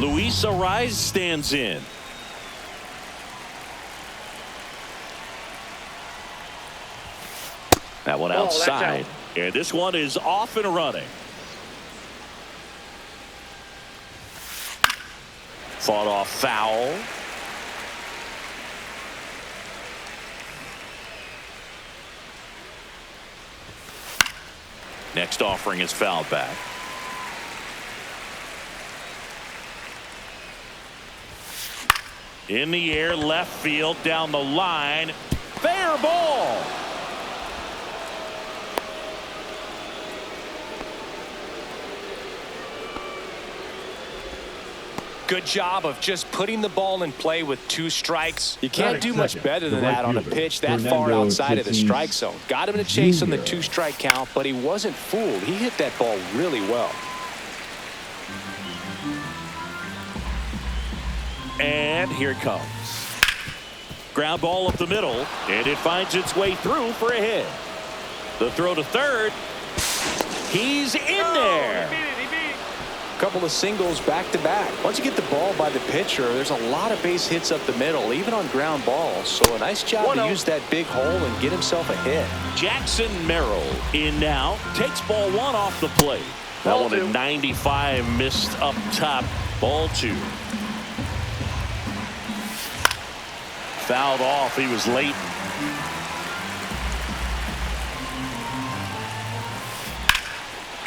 Luis Ariz stands in. That one outside. And this one is off and running. Fought off foul. Next offering is fouled back. In the air, left field, down the line. Fair ball. Good job of just putting the ball in play with 2 strikes. You can't do much better than that on a pitch that far outside of the strike zone. Got him in a chase on the 2-strike count, but he wasn't fooled. He hit that ball really well. And here it comes. Ground ball up the middle, and it finds its way through for a hit. The throw to third. He's in there. Couple of singles back to back. Once you get the ball by the pitcher, there's a lot of base hits up the middle, even on ground balls. So a nice job to use that big hole and get himself a hit. Jackson Merrill in now. Takes ball 1 off the plate. That one at 95, missed up top. Ball 2. Fouled off. He was late.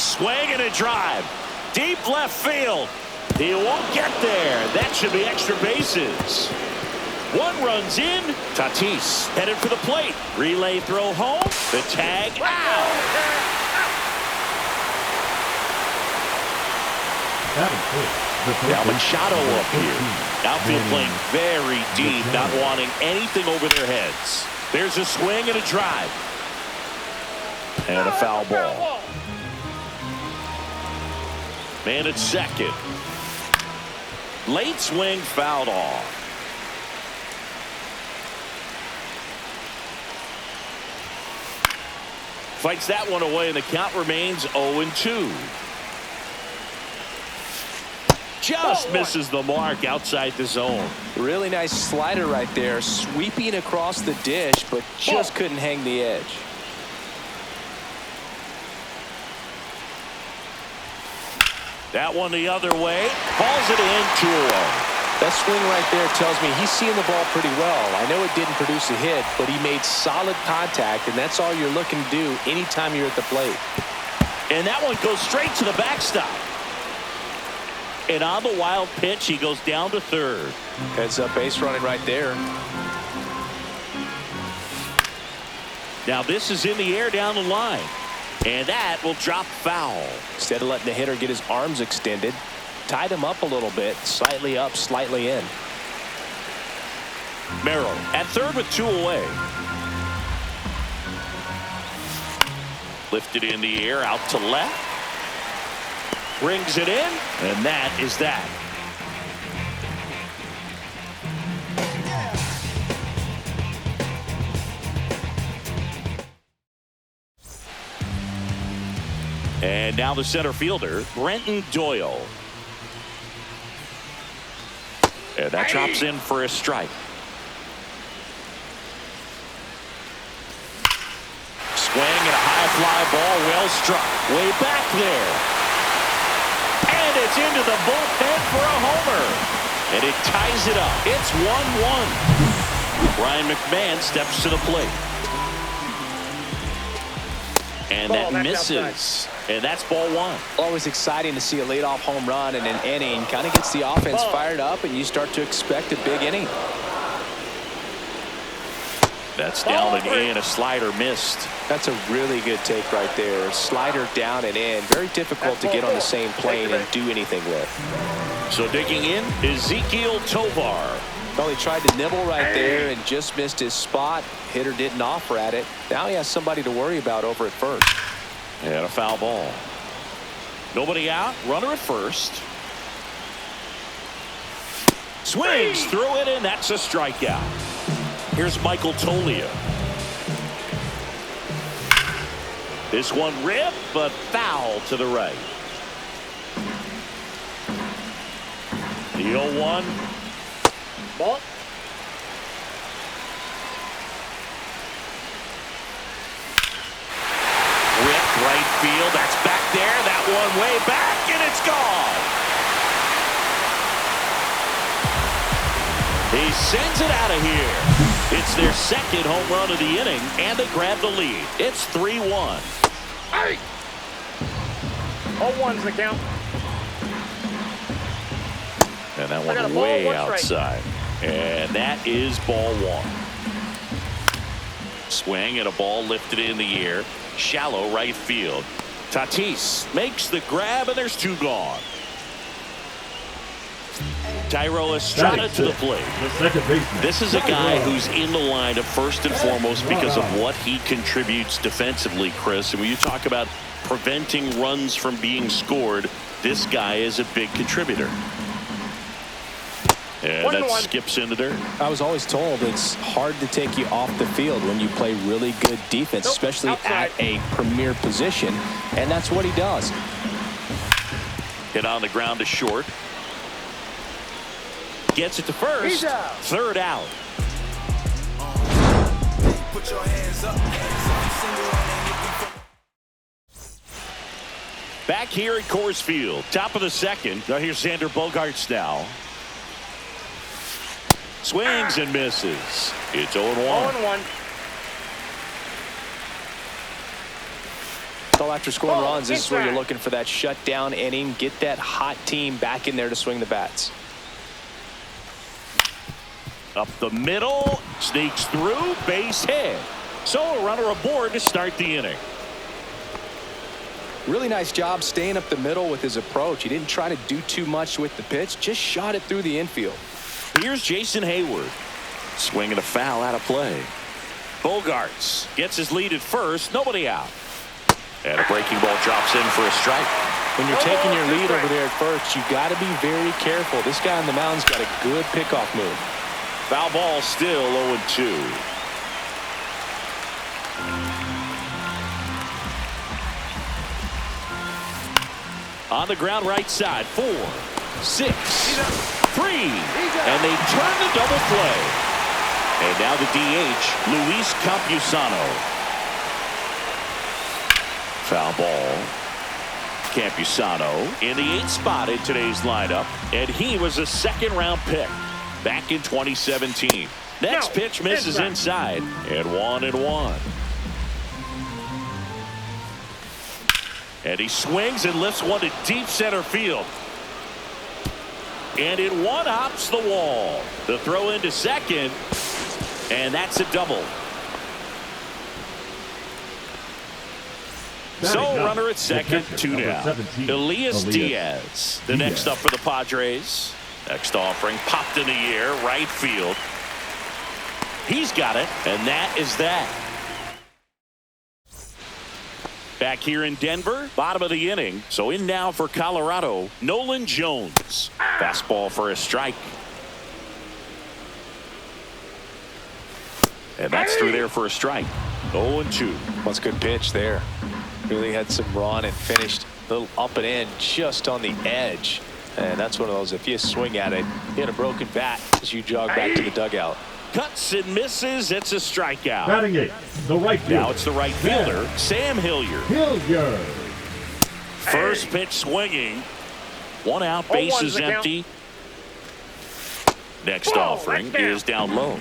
Swing and a drive. Deep left field. He won't get there. That should be extra bases. 1 runs in. Tatis headed for the plate. Relay throw home. The tag out. Now Machado up here. Outfield playing very deep, not wanting anything over their heads. There's a swing and a drive. And a foul ball. Man at second. Late swing, fouled off. Fights that one away, and the count remains 0-2. Just misses the mark outside the zone. Really nice slider right there, sweeping across the dish, but just couldn't hang the edge. That one the other way. Falls it in, 2-0. That swing right there tells me he's seeing the ball pretty well. I know it didn't produce a hit, but he made solid contact, and that's all you're looking to do anytime you're at the plate. And that one goes straight to the backstop. And on the wild pitch, he goes down to third. Heads up base running right there. Now this is in the air down the line. And that will drop foul. Instead of letting the hitter get his arms extended, tied him up a little bit, slightly up, slightly in. Merrill at third with 2 away. Lifted in the air, out to left. Brings it in, and that is that. And now the center fielder, Brenton Doyle. And that drops in for a strike. Swing and a high fly ball, well struck. Way back there. And it's into the bullpen for a homer. And it ties it up. It's 1-1. Brian McMahon steps to the plate. And that misses. And that's ball 1. Always exciting to see a leadoff home run in an inning. Kind of gets the offense fired up, and you start to expect a big inning. That's down and in. A slider missed. That's a really good take right there. Slider down and in. Very difficult to get on the same plane and do anything with. So digging in, Ezequiel Tovar. Well, he tried to nibble right there and just missed his spot. Hitter didn't offer at it. Now he has somebody to worry about over at first. And a foul ball. Nobody out. Runner at first. Swings through it, and that's a strikeout. Here's Michael Toglia. This one ripped, but foul to the right. The 0-1. Ball. Ripped right field. That's back there. That one way back, and it's gone. He sends it out of here. It's their second home run of the inning, and they grab the lead. It's 3-1. Hey! 0-1's the count. And that one way outside. And that is ball one. Swing and a ball lifted in the air. Shallow right field. Tatis makes the grab, and there's two gone. Tyro Estrada to the plate. This is a guy who's in the lineup first and foremost because of what he contributes defensively, Chris. And when you talk about preventing runs from being scored, this guy is a big contributor. And that skips into dirt. I was always told it's hard to take you off the field when you play really good defense, especially at a premier position, and that's what he does. Hit on the ground to short. Gets it to first. Third out. Put your hands up. Back here at Coors Field, top of the second. Now here's Xander Bogaerts now. Swings and misses. It's 0-1. 0-1. So after scoring runs, this is where you're looking for that shutdown inning. Get that hot team back in there to swing the bats. Up the middle, sneaks through, base hit. So a runner aboard to start the inning. Really nice job staying up the middle with his approach. He didn't try to do too much with the pitch, just shot it through the infield. Here's Jason Hayward. Swinging a foul out of play. Bogaerts gets his lead at first, nobody out. And a breaking ball drops in for a strike. When you're taking your lead over there at first, you got to be very careful. This guy on the mound's got a good pickoff move. Foul ball still 0-2. On the ground right side, 4, 6, 3, and they turn the double play. And now the DH, Luis Campusano. Foul ball. Campusano in the 8th spot in today's lineup, and he was a second-round pick back in 2017. Next pitch misses inside, and 1-1. And he swings and lifts one to deep center field. And it one-hops the wall. The throw into second, and that's a double. So runner at second, 2 down. Elias Diaz, the next up for the Padres. Next offering, popped in the air, right field. He's got it, and that is that. Back here in Denver, bottom of the inning. So in now for Colorado, Nolan Jones. Fastball for a strike. And that's through there for a strike. 0-2. That's a good pitch there. Really had some run and finished a little up and in just on the edge. And that's one of those, if you swing at it, you hit a broken bat as you jog back to the dugout. Cuts and misses. It's a strikeout. Batting it, the right fielder. Now it's the right fielder, Sam Hilliard. First pitch swinging. 1 out, bases empty. Next offering is down low.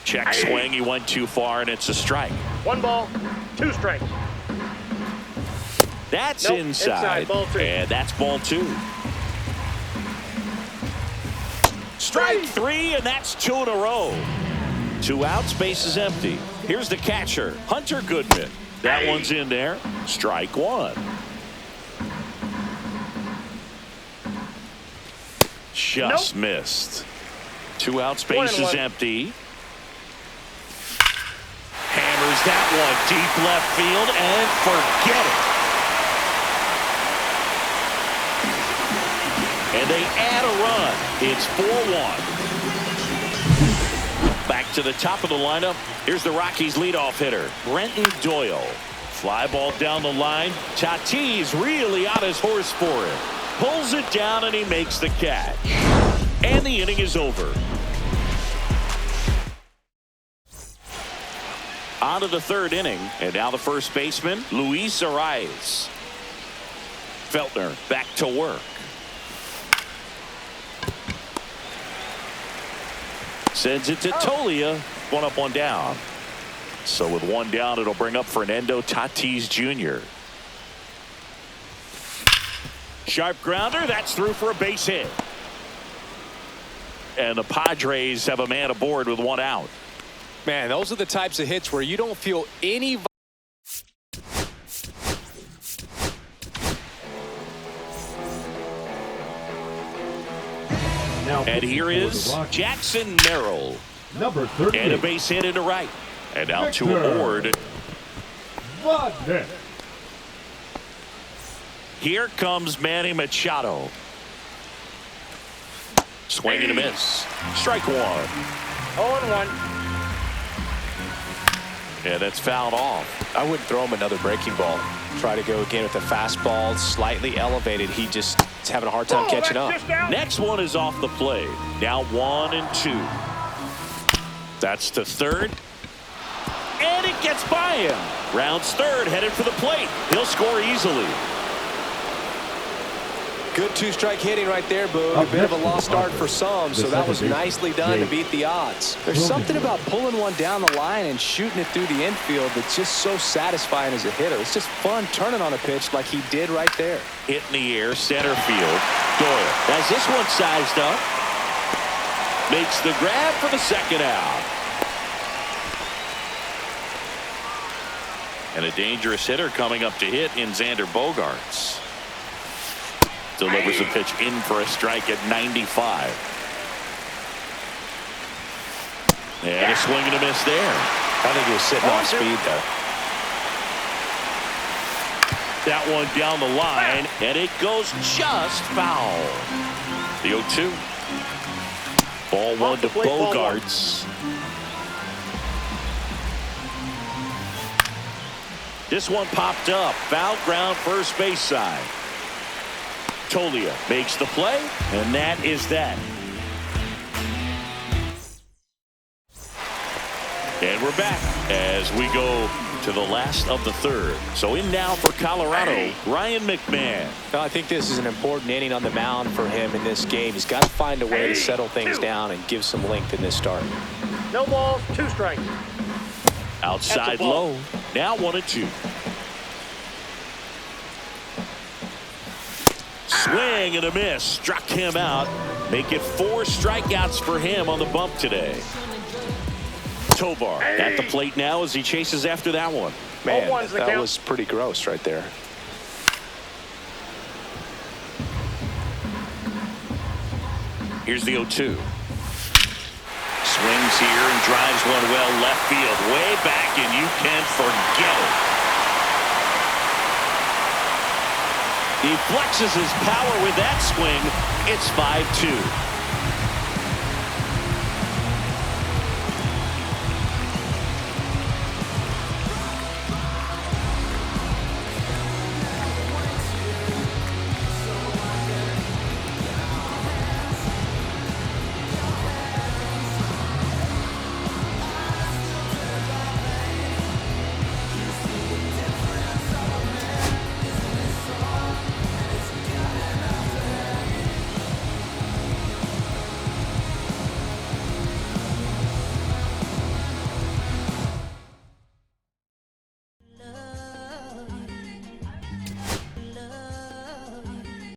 Check swing. He went too far, and it's a strike. 1 ball, 2 strikes. That's inside, ball 2. And that's ball 2. Strike 3, and that's 2 in a row. 2 outs, bases empty. Here's the catcher, Hunter Goodman. That one's in there. Strike 1. Just missed. 2 outs, bases empty. Hammers that one deep left field, and forget it. And they add a run. It's 4-1. Back to the top of the lineup. Here's the Rockies leadoff hitter, Brenton Doyle. Fly ball down the line. Tatis really on his horse for it. Pulls it down and he makes the catch. And the inning is over. On to the third inning. And now the first baseman, Luis Arias. Feltner back to work. Sends it to Tolia. One up, one down. So with one down, it'll bring up Fernando Tatis Jr. Sharp grounder. That's through for a base hit. And the Padres have a man aboard with one out. Man, those are the types of hits where you don't feel any. And here is Jackson Merrill. Number 30. And a base hit into right. And out to a board. Here comes Manny Machado. Swing and a miss. Strike one. 0-1. And that's fouled off. I wouldn't throw him another breaking ball. Try to go again with the fastball slightly elevated. He just is having a hard time catching up. Next one is off the plate. Now 1-2. That's to third. And it gets by him. Rounds third, headed for the plate. He'll score easily. Good two-strike hitting right there, Boog. A bit of a lost start for some, so that was nicely done to beat the odds. There's something about pulling one down the line and shooting it through the infield that's just so satisfying as a hitter. It's just fun turning on a pitch like he did right there. Hit in the air, center field. Doyle has this one sized up. Makes the grab for the second out. And a dangerous hitter coming up to hit in Xander Bogaerts. Delivers a pitch in for a strike at 95. And a swing and a miss there. I think he was sitting on speed, though. That one down the line, and it goes just foul. The 0-2. Ball one to Bogaerts. This one popped up. Foul ground, first base side. Tolia makes the play, and that is that. And we're back as we go to the last of the third. So in now for Colorado, Ryan McMahon. I think this is an important inning on the mound for him in this game. He's got to find a way to settle things down and give some length in this start. No balls, 2 strikes. Outside low. Now 1-2. Swing and a miss. Struck him out. Make it 4 strikeouts for him on the bump today. Tovar at the plate now as he chases after that one. Man, that was pretty gross right there. Here's the 0-2. Swings here and drives one well left field. Way back, and you can forget it. He flexes his power with that swing. It's 5-2.